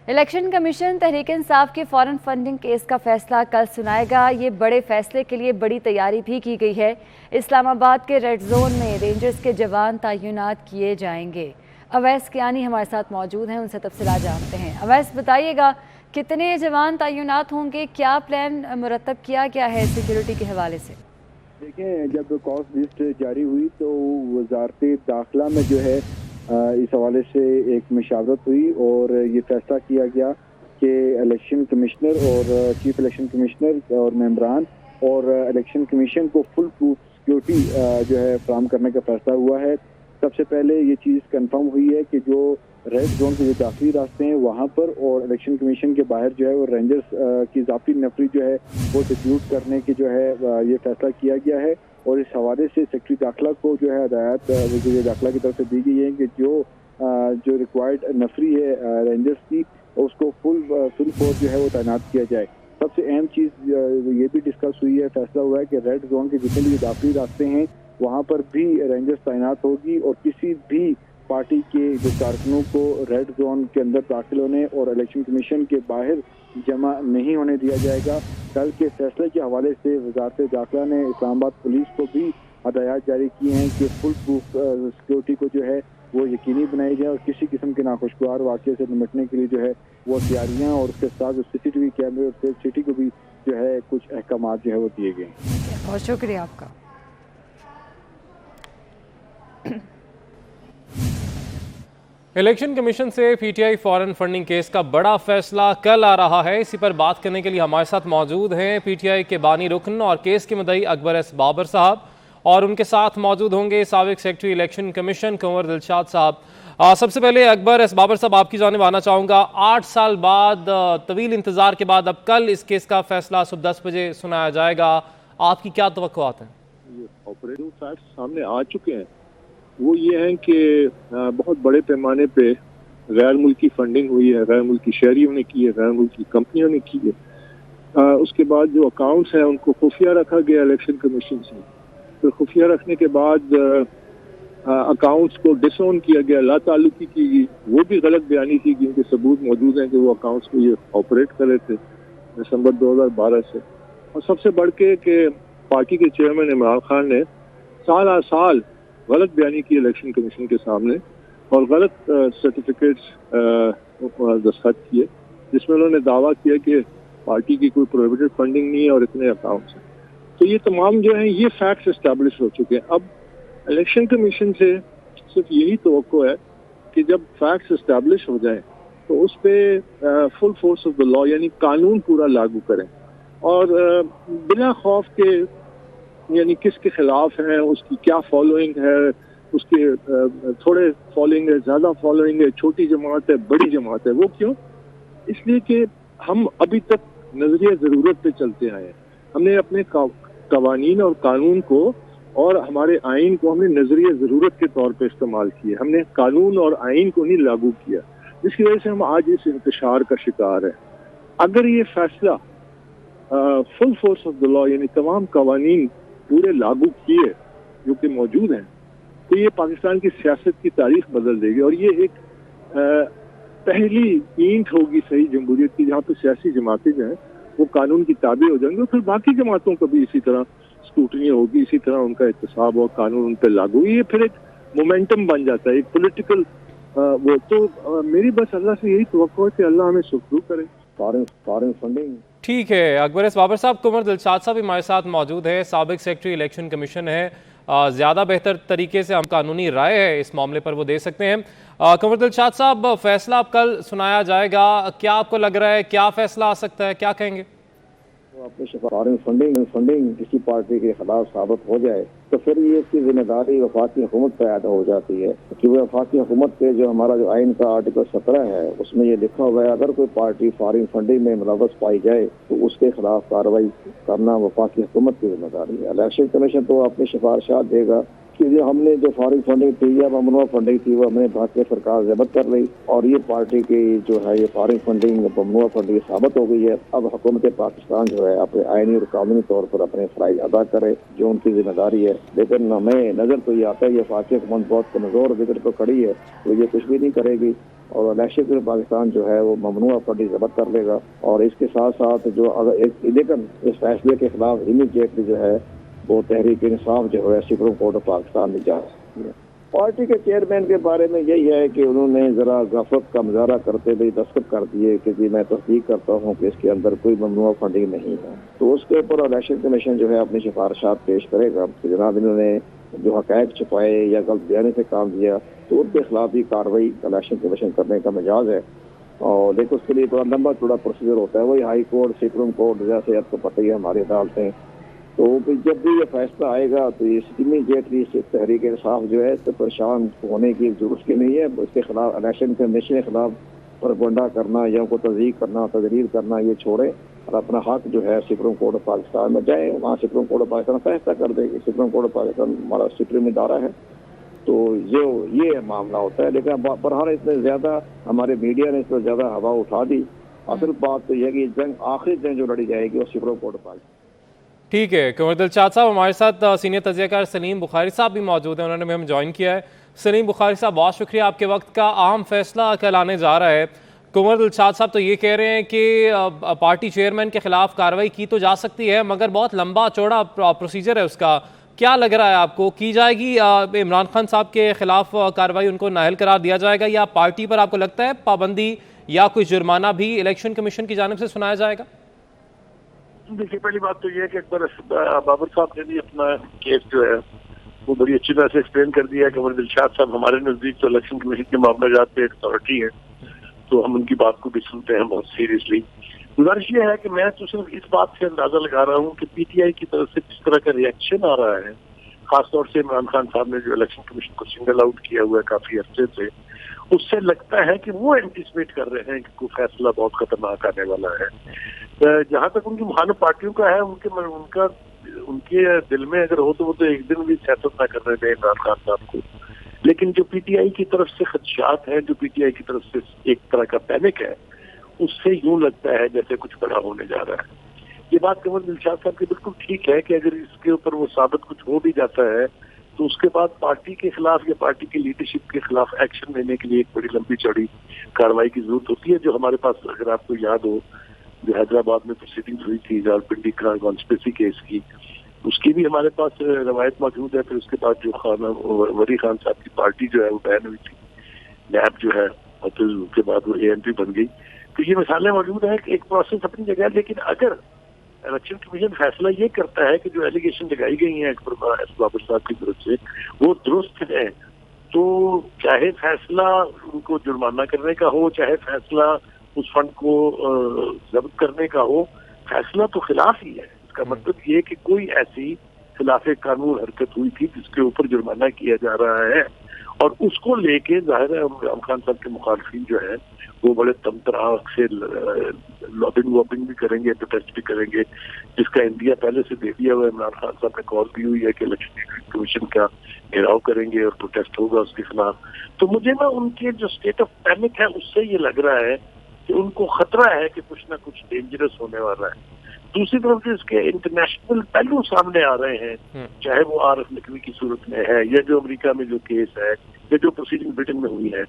Election commission Tehreek Insaf के foreign funding case का फैसला कल सुनाएगा। ये बड़े फैसले के लिए बड़ी तैयारी भी की गई है। इस्लामाबाद के रेड जोन में रेंजर्स के जवान तैनात किए जाएंगे। अवैस कियानी हमारे साथ मौजूद हैं, उनसे तफसीलात जानते हैं। अवैस, बताइएगा कितने जवान तैनात होंगे, क्या प्लान मुरतब किया गया है सिक्योरिटी के हवाले से? देखें, जब कॉस्ट लिस्ट जारी हुई तो वजारत दाखिला में जो है इस हवाले से एक मशावरत हुई और ये फैसला किया गया कि इलेक्शन कमिश्नर और चीफ इलेक्शन कमिश्नर और मेंबरान और इलेक्शन कमीशन को फुल प्रूफ सिक्योरिटी जो है फराहम करने का फैसला हुआ है। सबसे पहले ये चीज़ कंफर्म हुई है कि जो रेड जोन के जो दाखिली रास्ते हैं वहाँ पर और इलेक्शन कमीशन के बाहर जो है वो रेंजर्स की ज़ाती नफरी जो है वो डिप्यूट करने की जो है ये फैसला किया गया है। और इस हवाले से सेक्रेटरी दाखिला को जो है हदायत वज़ीर दाखिला की तरफ से दी गई है कि जो रिक्वायर्ड नफरी है रेंजर्स की उसको फुल फोर्स जो है वो तैनात किया जाए। सबसे अहम चीज़ ये भी डिस्कस हुई है, फैसला हुआ है कि रेड जोन के जितने भी दाखिली रास्ते हैं वहाँ पर भी रेंजर्स तैनात होगी और किसी भी पार्टी के जो कारकुनों को रेड जोन के अंदर दाखिल होने और इलेक्शन कमीशन के बाहर जमा नहीं होने दिया जाएगा। कल के फैसले के हवाले से वजारत दाखिला ने इस्लामाबाद पुलिस को भी हदायत जारी की हैं कि फुल प्रूफ सिक्योरिटी को जो है वो यकीनी बनाई जाए और किसी किस्म के नाखुशगवार वाक़े से निपटने के लिए जो है वो तैयारियाँ और उसके साथ CCTV कैमरे और सेफ सिटी को भी जो है कुछ अहकाम जो है वो दिए गए। बहुत शुक्रिया आपका। इलेक्शन कमीशन से पीटीआई फॉरेन फंडिंग केस का बड़ा फैसला कल आ रहा है। इसी पर बात करने के लिए हमारे साथ मौजूद हैं पीटीआई के बानी रुकन और केस के मुद्दई अकबर एस बाबर साहब, और उनके साथ मौजूद होंगे साबिक सेक्रेटरी इलेक्शन कमीशन कुंवर दिलशाद साहब। सबसे पहले अकबर एस बाबर साहब, आपकी जानिब आना चाहूँगा। 8 साल बाद, तवील इंतजार के बाद अब कल इस केस का फैसला सुबह 10 बजे सुनाया जाएगा। आपकी क्या तवक्कुआत हैं? ऑपरेटिव फैक्ट्स सामने आ चुके हैं। वो ये हैं कि बहुत बड़े पैमाने पे गैर मुल्की फंडिंग हुई है, गैर मुल्की शहरियों ने की है, गैर मुल्की कंपनियों ने की है। उसके बाद जो अकाउंट्स हैं उनको खुफिया रखा गया इलेक्शन कमीशन से। तो खुफिया रखने के बाद अकाउंट्स को डिसओन किया गया, लाताल्लुकी की गई। वो भी गलत बयानी थी जिनके सबूत मौजूद हैं कि वो अकाउंट्स को ये ऑपरेट कर रहे थे दिसंबर 2012 से। और सबसे बढ़ के कि पार्टी के चेयरमैन इमरान खान ने साल गलत बयानी की इलेक्शन कमीशन के सामने और गलत सर्टिफिकेट्स दस्तखत किए, जिसमें उन्होंने दावा किया कि पार्टी की कोई प्रोहिबिटेड फंडिंग नहीं है और इतने अकाउंट्स हैं। तो ये तमाम जो हैं ये फैक्ट्स एस्टैब्लिश हो चुके हैं। अब इलेक्शन कमीशन से सिर्फ यही तवक्को है कि जब फैक्ट्स एस्टैब्लिश हो जाए तो उस पर full force of the law यानी कानून पूरा लागू करें और बिना खौफ के, यानी किसके खिलाफ है, उसकी क्या फॉलोइंग है, उसके थोड़े फॉलोइंग है, ज़्यादा फॉलोइंग है, छोटी जमात है, बड़ी जमात है। वो क्यों? इसलिए कि हम अभी तक नजरिया ज़रूरत पे चलते आए हैं। हमने अपने कवानीन और कानून को और हमारे आइन को हमने नजरिया ज़रूरत के तौर पे इस्तेमाल किया। हमने कानून और आइन को नहीं लागू किया, जिसकी वजह से हम आज इस इंतशार का शिकार है। अगर ये फैसला full force of the law यानी तमाम कवानीन पूरे लागू किए जो कि मौजूद हैं, तो ये पाकिस्तान की सियासत की तारीख बदल देगी और ये एक पहली ईंट होगी सही जमहूरियत की, जहाँ पे सियासी जमातें जो हैं वो कानून की ताबे हो जाएंगी और फिर बाकी जमातों को भी इसी तरह स्क्रूटनी होगी, इसी तरह उनका एहतसाब और कानून उन पर लागू। ये फिर एक मोमेंटम बन जाता है, एक पॉलिटिकल वो। तो मेरी बस अल्लाह से यही तवक्को है कि अल्लाह हमें सुखरूख करे। फॉरेन फंडिंग ठीक है अकबर एस बाबर साहब। कुंवर दिलशाद साहब हमारे साथ मौजूद है, साबिक सेक्रेटरी इलेक्शन कमीशन है। ज़्यादा बेहतर तरीके से हम कानूनी राय है इस मामले पर वो दे सकते हैं। कुंवर दिलशाद साहब, फैसला अब कल सुनाया जाएगा, क्या आपको लग रहा है, क्या फैसला आ सकता है, क्या कहेंगे? फॉरेन फंडिंग किसी पार्टी के खिलाफ साबित हो जाए तो फिर ये इसकी जिम्मेदारी वफाकी हुकूमत पर अदा हो जाती है, क्योंकि वफाकी हुकूमत के जो हमारा जो आइन का आर्टिकल 17 है उसमें ये लिखा हुआ है अगर कोई पार्टी फॉरेन फंडिंग में मुलव्वस पाई जाए तो उसके खिलाफ कार्रवाई करना वफाकी हुकूमत की जिम्मेदारी है। इलेक्शन कमीशन तो अपनी सिफारिशात देगा कि जो हमने जो फॉरेन फंडिंग थी या ममनुआ फंडिंग थी वो हमने भारतीय सरकार जब्त कर ली और ये पार्टी की जो है ये फॉरेन फंडिंग ममनुआ फंडिंग साबित हो गई है। अब हुकूमत पाकिस्तान जो है अपने आईनी और कानूनी तौर पर अपने फराइज अदा करे जो उनकी जिम्मेदारी है। लेकिन हमें नजर तो ये आता है ये वफाकी हुकूमत बहुत कमजोर बिगड़ पर खड़ी है, तो ये कुछ भी नहीं करेगी और इलेक्शन के पाकिस्तान जो है वो ममनुआ फंडिंग जब्त कर लेगा। और इसके साथ साथ जो अगर लेकिन इस फैसले के खिलाफ इमीडिएटली जो है वो तहरीक इंसाफ जो है सुप्रीम कोर्ट ऑफ पाकिस्तान में जा सकती है। पार्टी के चेयरमैन के बारे में यही है कि उन्होंने जरा गफलत का मुजाहरा करते हुए दस्तखत कर दिए कि मैं तस्दीक करता हूँ कि इसके अंदर कोई ममनुआ फंडिंग नहीं है। तो उसके ऊपर इलेक्शन कमीशन जो है अपनी सिफारिशात पेश करेगा कि जनाब इन्होंने जो हक़ाइक़ छुपाए या गलत बयानी से काम दिया तो उनके खिलाफ भी कार्रवाई इलेक्शन कमीशन करने का मिजाज है। और देखो उसके लिए थोड़ा लंबा चौड़ा प्रोसीजर होता है, वही हाई कोर्ट सुप्रीम कोर्ट जैसे आपको पता ही है हमारी अदालतें। तो जब भी ये फैसला आएगा तो इमीडिएटली इस तहरीक इंसाफ जो है इससे परेशान होने की जरूरत की नहीं है। उसके खिलाफ इलेक्शन कमीशन के खिलाफ प्रोपगंडा करना या उनको तज़दीक करना तजरीर करना ये छोड़े और अपना हक जो है सुप्रीम कोर्ट ऑफ पाकिस्तान में जाए, वहाँ सुप्रीम कोर्ट ऑफ पाकिस्तान फैसला कर देगी। सुप्रीम कोर्ट ऑफ पाकिस्तान हमारा सुप्रीम इदारा है, तो ये मामला होता है। लेकिन बहरहाल इसमें ज़्यादा हमारे मीडिया ने इस पर ज़्यादा हवा उठा दी। असल बात तो यह कि जंग आखिरी जंग जो लड़ी जाएगी वो सुप्रीम कोर्ट ऑफ पाकिस्तान। ठीक है, कुंवर दिलशाद साहब हमारे साथ सीनियर तजज़ियाकार सलीम बुखारी साहब भी मौजूद हैं, उन्होंने भी हम ज्वाइन किया है। सलीम बुखारी साहब बहुत शुक्रिया आपके वक्त का। अहम फैसला कल आने जा रहा है। कुंवर दिलशाद साहब तो ये कह रहे हैं कि पार्टी चेयरमैन के खिलाफ कार्रवाई की तो जा सकती है मगर बहुत लंबा चौड़ा प्रोसीजर है उसका। क्या लग रहा है आपको, की जाएगी इमरान खान साहब के खिलाफ कार्रवाई, उनको नाअहल करार दिया जाएगा या पार्टी पर आपको लगता है पाबंदी या कोई जुर्माना भी इलेक्शन कमीशन की जानिब से सुनाया जाएगा? देखिए, पहली बात तो ये है कि अकबर बाबर साहब ने भी अपना केस जो है वो बड़ी अच्छी तरह से एक्सप्लेन कर दिया है। कुंवर दिलशाद साहब हमारे नजदीक तो इलेक्शन कमीशन के मामला पे अथॉरिटी है, तो हम उनकी बात को भी सुनते हैं बहुत सीरियसली। गुजारिश ये है कि मैं तो सिर्फ इस बात से अंदाजा लगा रहा हूँ कि पीटीआई की तरफ से जिस तरह का रिएक्शन आ रहा है, खासतौर से इमरान खान साहब ने जो इलेक्शन कमीशन को सिंगल आउट किया हुआ है काफी अर्से से, उससे लगता है कि वो एंटिसिपेट कर रहे हैं कि कोई फैसला बहुत खतरनाक आने वाला है। जहां तक उनकी मुखालिफ पार्टियों का है, उनके दिल में अगर हो तो वो तो एक दिन भी सियासत ना करने दें इमरान खान साहब को। लेकिन जो पीटीआई की तरफ से खदशात है, जो पीटीआई की तरफ से एक तरह का पैनिक है, उससे यूं लगता है जैसे कुछ बड़ा होने जा रहा है। ये बात कुंवर दिलशाद साहब की बिल्कुल ठीक है कि अगर इसके ऊपर वो साबित कुछ हो भी जाता है तो उसके बाद पार्टी के खिलाफ या पार्टी की लीडरशिप के खिलाफ एक्शन लेने के लिए एक बड़ी लंबी चौड़ी कार्रवाई की जरूरत होती है। जो हमारे पास, अगर आपको याद हो, जो हैदराबाद में प्रोसीडिंग्स हुई थी रावलपिंडी कॉन्स्पिरेसी केस की, उसकी भी हमारे पास रवायत मौजूद है। फिर उसके बाद जो वली खान साहब की पार्टी जो है वो बैन हुई थी, नैब जो है, और फिर उसके बाद वो एएनपी बन गई। तो ये मिसालें मौजूद है, एक प्रोसेस अपनी जगह। लेकिन अगर इलेक्शन कमीशन फैसला ये करता है कि जो एलिगेशन लगाई गई है अकबर बाबर साहब की तरफ से वो दुरुस्त है, तो चाहे फैसला उनको जुर्माना करने का हो, चाहे फैसला उस फंड को जब्त करने का हो, फैसला तो खिलाफ ही है। इसका मतलब ये कि कोई ऐसी खिलाफ कानून हरकत हुई थी जिसके ऊपर जुर्माना किया जा रहा है, और उसको लेके जाहिर है इमरान खान साहब के मुखालफिन जो है वो बड़े तमतराक से लॉबिंग भी करेंगे, प्रोटेस्ट भी करेंगे, जिसका इंडिया पहले से दे दिया हुआ। इमरान खान साहब ने कॉल भी हुई है कि इलेक्शन कमीशन का घेराव करेंगे और प्रोटेस्ट होगा उसके खिलाफ। तो मुझे ना उनके जो स्टेट ऑफ पैनिक है उससे ये लग रहा है कि उनको खतरा है कि कुछ ना कुछ डेंजरस होने वाला है। दूसरी तरफ जो इसके इंटरनेशनल पहलू सामने आ रहे हैं, चाहे वो आरिफ नकवी की सूरत में है या जो अमेरिका में जो केस है या जो प्रोसीडिंग ब्रिटेन में हुई है,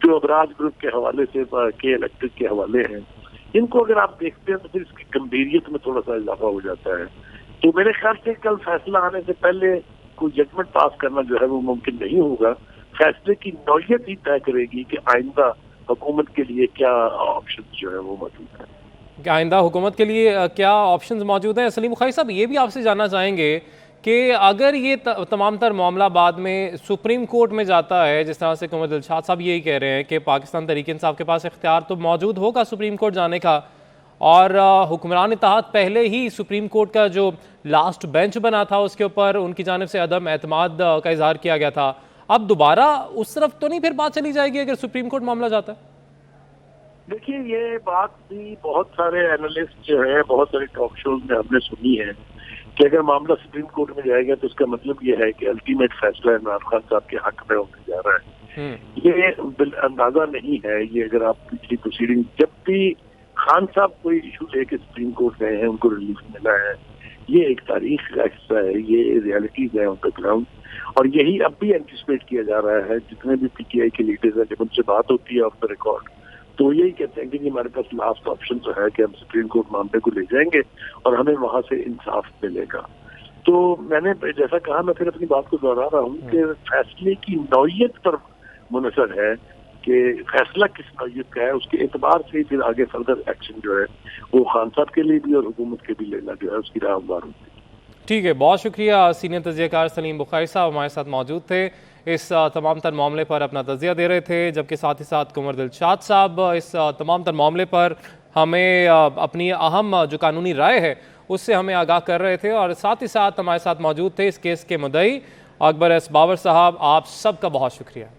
जो अबराज ग्रुप के हवाले से के इलेक्ट्रिक के हवाले हैं, इनको अगर आप देखते हैं तो फिर इसकी गंभीरियत में थोड़ा सा इजाफा हो जाता है। तो मेरे ख्याल से कल फैसला आने से पहले कोई जजमेंट पास करना जो है वो मुमकिन नहीं होगा। फैसले की नौयत ही तय करेगी कि आइंदा हुकूमत के लिए क्या ऑप्शन जो है वो मौजूद है। आइंदा हुकूमत के लिए क्या ऑप्शंस मौजूद हैं? सलीम बुखारी साहब, ये भी आपसे जानना चाहेंगे कि अगर ये तमाम तर मामला बाद में सुप्रीम कोर्ट में जाता है, जिस तरह से कुंवर दिलशाद साहब यही कह रहे हैं कि पाकिस्तान तहरीक इंसाफ के पास इख्तियार तो मौजूद होगा सुप्रीम कोर्ट जाने का, और हुक्मरान इत्तेहाद पहले ही सुप्रीम कोर्ट का जो लास्ट बेंच बना था उसके ऊपर उनकी जानिब से अदम एतमाद का इजहार किया गया था, अब दोबारा उस तरफ तो नहीं फिर बात चली जाएगी अगर सुप्रीम कोर्ट मामला जाता है? देखिए, ये बात भी बहुत सारे एनालिस्ट जो है, बहुत सारे टॉक शोज में हमने सुनी है कि अगर मामला सुप्रीम कोर्ट में जाएगा तो उसका मतलब ये है कि अल्टीमेट फैसला इमरान खान साहब के हक में होने जा रहा है। ये अंदाजा नहीं है। ये अगर आप पिछली प्रोसीडिंग, जब भी खान साहब कोई इशू लेके सुप्रीम कोर्ट गए हैं, उनको रिलीफ मिला है ये एक तारीख का हिस्सा है, ये रियलिटीज है ऑन द ग्राउंड, और यही अब भी एंटिसिपेट किया जा रहा है। जितने भी पीटीआई के लीडर्स हैं, जब उनसे बात होती है ऑफ द रिकॉर्ड, तो यही कहते हैं कि हमारे पास लास्ट ऑप्शन तो है कि हम सुप्रीम कोर्ट मामले को ले जाएंगे और हमें वहां से इंसाफ मिलेगा। तो मैंने जैसा कहा, मैं फिर अपनी बात को दोहरा रहा हूँ कि फैसले की नौयत पर मुनसर है कि फैसला किस नौयत का है, उसके एतबार से ही फिर आगे फर्दर एक्शन जो है वो खान साहब के लिए भी और हुकूमत के भी लेना जो है उसकी राह हमवार होती है। ठीक है, बहुत शुक्रिया। सीनियर तजियाकार सलीम बुखारी साहब हमारे साथ मौजूद थे, इस तमाम तर मामले पर अपना तजिया दे रहे थे, जबकि साथ ही साथ कुंवर दिलशाद साहब इस तमाम तर मामले पर हमें अपनी अहम जो कानूनी राय है उससे हमें आगाह कर रहे थे, और साथ ही साथ हमारे साथ मौजूद थे इस केस के मुद्दई अकबर एस बाबर साहब। आप सबका बहुत शुक्रिया।